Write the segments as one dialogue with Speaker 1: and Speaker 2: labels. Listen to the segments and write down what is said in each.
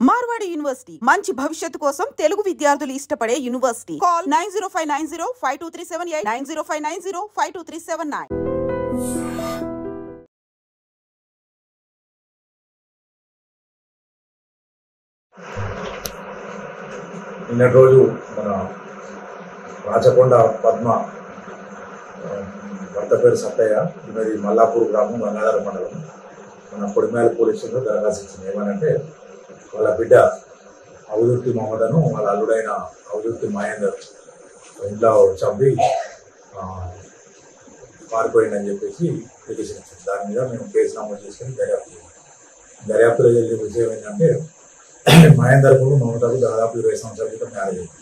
Speaker 1: Marwadi university మంచి భవిష్యత్తు కోసం తెలుగు విద్యార్థులు ఇష్టపడే యూనివర్సిటీ. కాల్ 9059052378 9059052379.
Speaker 2: నిన్నటి రోజు మన రాచకొండ పద్మ భర్త పేరు సత్తయ్య, ఇది మల్లాపూర్ గ్రామం, గంగాధర మండలం, మన పొడిమేల పోలీస్ స్టేషన్లో దరఖాస్తు ఇచ్చింది. ఏమనంటే వాళ్ళ బిడ్డ అవధూర్తి మహమ్మదను వాళ్ళ అల్లుడైన అవధూర్తి మహేందర్ ఇంట్లో చంపి పారిపోయిందని చెప్పేసి పిటిషన్ ఇచ్చింది. దాని మీద మేము కేసు నమోదు చేసుకుని దర్యాప్తులో జరిగే విషయం ఏంటంటే, మహేందర్కు మమతకు దాదాపు 20 సంవత్సరాల క్రితం మ్యారేజ్ అయింది.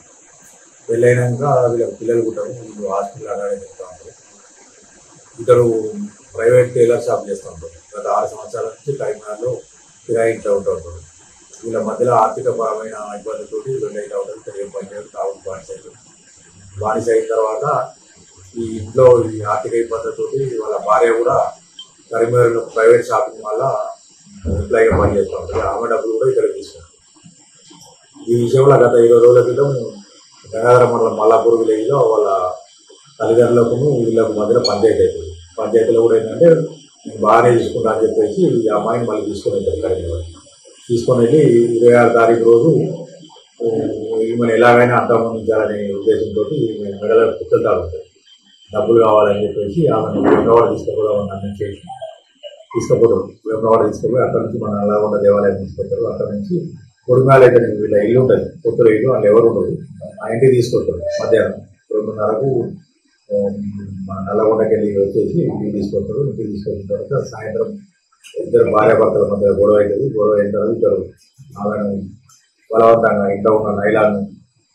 Speaker 2: పెళ్ళైనాక వీళ్ళకి పిల్లలు పుట్టారు. వీళ్ళు హాస్పిటల్ అలాగే చెప్తూ ఉంటారు. ఇద్దరు ప్రైవేట్ టైలర్ షాప్ చేస్తూ ఉంటారు. గత 6 సంవత్సరాల నుంచి కరీంనగర్లో కిరాయి ఇంట్లో ఉంటూ ఉంటారు. వీళ్ళ మధ్యలో ఆర్థికపరమైన ఇబ్బందితోటి వీళ్ళు అయితే అవుతారు. తెలియ పనిచేయడం తాగు బానిస అయిన తర్వాత ఈ ఇంట్లో ఈ ఆర్థిక ఇబ్బందితోటి వాళ్ళ భార్య కూడా కరీంనగర్లో ప్రైవేట్ షాపింగ్ వల్ల ఎంప్లాయ్గా పనిచేస్తూ ఉంటుంది. ఆమె డబ్బులు కూడా ఇక్కడ తీసుకుంటారు. ఈ విషయంలో గత 20 రోజుల క్రితం గంగాధర మండలం మల్లాపూర్ విలేజ్లో వాళ్ళ తల్లిదండ్రులకు వీళ్ళకు మధ్యలో పంచాయతీ అవుతుంది. పంచాయతీలో కూడా ఏంటంటే నేను బాగానే తీసుకుంటా అని చెప్పేసి ఈ అమ్మాయిని మళ్ళీ తీసుకొని వెళ్తారు. కరీంనగర్ తీసుకొని వెళ్ళి 26వ తారీఖు రోజు ఈమెను ఎలాగైనా అంతమందించాలనే ఉద్దేశంతో మెడలో కుక్కలు తాగుతాయి. డబ్బులు కావాలని చెప్పేసి ఆమెను వేమవాడ తీసుకుపోవడం చేసి తీసుకుపోవడం వేమవాడ తీసుకుపోయి అక్కడ నుంచి మన నల్లగొండ దేవాలయం తీసుకొస్తారు. అక్కడ నుంచి పొడిమేల అయితే వీళ్ళ ఇల్లు ఉంటుంది, కొత్తలో ఇల్లు, వాళ్ళు ఎవరు ఉండదు. ఆ ఇంటికి తీసుకొస్తారు. మధ్యాహ్నం 2:30కు మన నల్లగొండకి వెళ్ళి వచ్చేసి ఇంటికి తీసుకొస్తారు. ఇంటికి తీసుకొచ్చిన తర్వాత సాయంత్రం ఇద్దరు భార్యాభర్తల మధ్య గొడవ అవుతుంది. గొడవ అయిన తర్వాత ఇద్దరు ఆమెను బలవంతంగా ఇంట్లో ఉన్న నైలాన్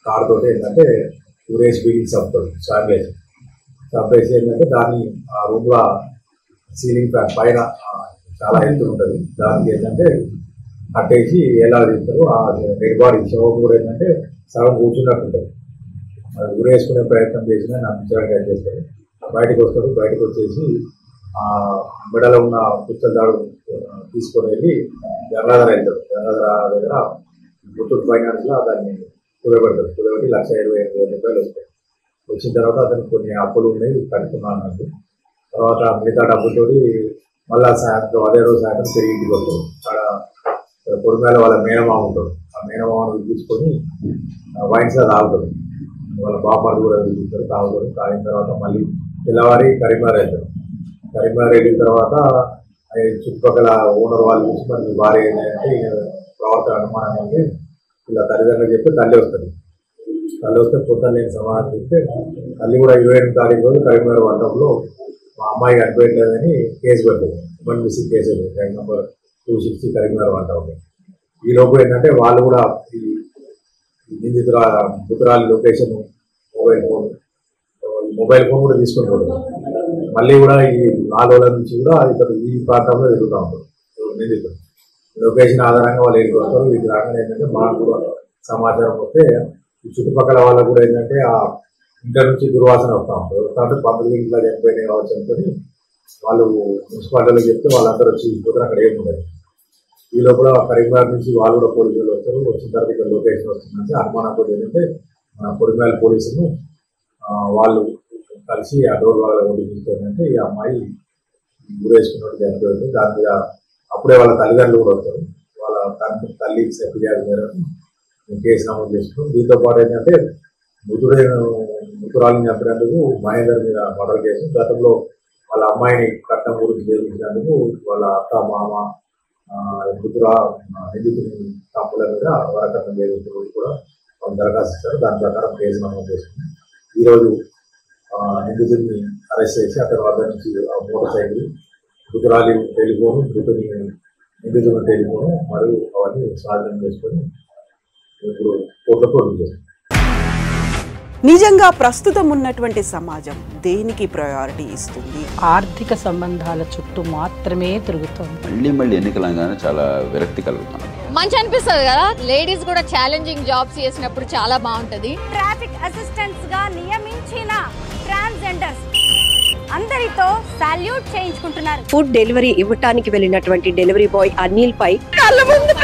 Speaker 2: కారుతో ఏంటంటే ఊరేసి బిగించి చంపుతాడు. చంపేసి ఏంటంటే దాన్ని ఆ రూమ్లో సీలింగ్ ఫ్యాన్ పైన చాలా ఎత్తులు ఉంటుంది. దానికి ఏంటంటే కట్టేసి ఎలా తీస్తారు. ఆ నిర్బాడీ శవం కూడా ఏంటంటే సగం కూర్చున్నట్టు ఉంటుంది. అది ఊరేసుకునే ప్రయత్నం చేసినా నమ్మించడానికి చేస్తారు. బయటకు వస్తారు. బయటకు వచ్చేసి ఆ మెడలో ఉన్న పుస్తల దాడు తీసుకొని వెళ్ళి గంగాధర వెళ్తారు. గంగాధర దగ్గర ముత్తూట్ ఫైనాన్స్లో దాన్ని కుదరబెడతారు. కుదరబెట్టి 1,25,000 వస్తాయి. వచ్చిన తర్వాత అతనికి కొన్ని అప్పులు ఉన్నాయి, కట్టుకున్నాను అన్నట్టు. తర్వాత మిగతా డబ్బుతో మళ్ళా సాయంత్రం అదే రోజు సాయంత్రం తిరిగి ఇంటికి వస్తారు. అక్కడ పొడిమేల వాళ్ళ మేనమామ ఉంటాడు. ఆ మేనమామను పిలిపించుకొని వైన్స్లో తాగుతారు. వాళ్ళ బాపాలు కూడా పిలిపిస్తారు, తాగుతారు. తాగిన తర్వాత మళ్ళీ తెల్లవారి కరీంనగర్ వెళ్తారు. కరీంనగర్ వెళ్ళిన తర్వాత చుట్టుపక్కల ఓనర్ వాళ్ళు చూసి మరి భార్య ఏంటంటే ప్రవర్తన అనుమానం అంటే ఇలా తల్లిదండ్రులు చెప్తే తల్లి వస్తుంది. తల్లి వస్తే పొద్దున్న నేను సమాధానం చెప్తే తల్లి కూడా 28వ తారీఖు రోజు కరీంనగర్ వంటంలో మా అమ్మాయి కనిపించలేదని కేసు పెట్టింది. ఉమెన్ మిస్సింగ్ కేసు అయింది. ట్యాంక్ నెంబర్ 260 కరీంనగర్ వంట ఉంది. ఈ లోపు ఏంటంటే వాళ్ళు కూడా ఈ మృతురాలి లొకేషన్ మొబైల్ ఫోన్ కూడా తీసుకుని పోతారు. మళ్ళీ కూడా ఈ 4 రోజుల నుంచి కూడా ఇతరు ఈ ప్రాంతంలో ఎదుగుతూ ఉంటారు. నిందితులు లొకేషన్ ఆధారంగా వాళ్ళు వెళ్ళిపోతారు. వీటి రాగానే ఏంటంటే మాకు కూడా సమాచారం వస్తే ఈ చుట్టుపక్కల వాళ్ళకు కూడా ఏంటంటే ఆ ఇంటర్ నుంచి దుర్వాసన వస్తూ ఉంటారు. వస్తుంటే 19 ఇంట్లో చనిపోయినాయి కావచ్చు అనుకొని వాళ్ళు మున్సిపాలిటీలో చెప్తే వాళ్ళందరూ వచ్చి పోతారు. అక్కడ ఏముండదు. ఈ లోపల కరీంనగర్ నుంచి వాళ్ళు కూడా పోలీసులు వస్తారు. వచ్చిన తర్వాత ఇక్కడ లొకేషన్ వస్తుందంటే అనుమానంతో ఏంటంటే మన పొడిమేల పోలీసులు వాళ్ళు కలిసి ఆ డోర్ వాళ్ళ చూస్తారంటే ఈ అమ్మాయి ఊరేసుకున్నట్టు చనిపోయింది. దాని మీద అప్పుడే వాళ్ళ తల్లిదండ్రులు కూడా వస్తారు. వాళ్ళ తల్లి ఫిర్యాదు మేరకు కేసు నమోదు చేసుకున్నాం. దీంతో పాటు ఏంటంటే మృతురాలిని చంపినందుకు మహేందర్ మీద మర్డర్ కేసు, గతంలో వాళ్ళ అమ్మాయిని కట్నం గురించి చేయించినందుకు వాళ్ళ అత్త మామ నిందితుని తప్పుల మీద వరకట్నం వేధింపులు కూడా వాళ్ళు దరఖాస్తు ఇస్తారు. దాని ప్రకారం కేసు నమోదు చేసుకుని ఈరోజు నిందితుడిని అరెస్ట్ చేసి అతని వద్ద నుంచి మోటార్ సైకిల్, మృతురాలి టెలిఫోను, నిందితుని టెలిఫోను మరియు అవన్నీ స్వాధీనం చేసుకొని ఇప్పుడు కోర్టులో ప్రొడ్యూస్ చేస్తారు.
Speaker 1: నిజంగా ప్రస్తుతం ఉన్నటువంటి సమాజం దేనికి ప్రయారిటీ ఇస్తుంది?
Speaker 3: ఆర్థిక సంబంధాల చుట్టూ మాత్రమే తిరుగుతుంది.
Speaker 4: మళ్ళీ ఎన్నికలంగానే చాలా విరక్తి కలుగుతాం.
Speaker 5: మంచి అనిపిస్తుంది కదా, లేడీస్ కూడా ఛాలెంజింగ్ జాబ్స్ చేసినప్పుడు చాలా బాగుంటది.
Speaker 6: ట్రాఫిక్ అసిస్టెంట్స్ గా నియమించిన ట్రాన్స్జెండర్స్ అందరితో సాల్యూట్ చేయించుకుంటున్నారు.
Speaker 7: ఫుడ్ డెలివరీ ఇవ్వటానికి వెళ్ళినటువంటి డెలివరీ బాయ్ అనిల్ పై కళ్ళ ముందు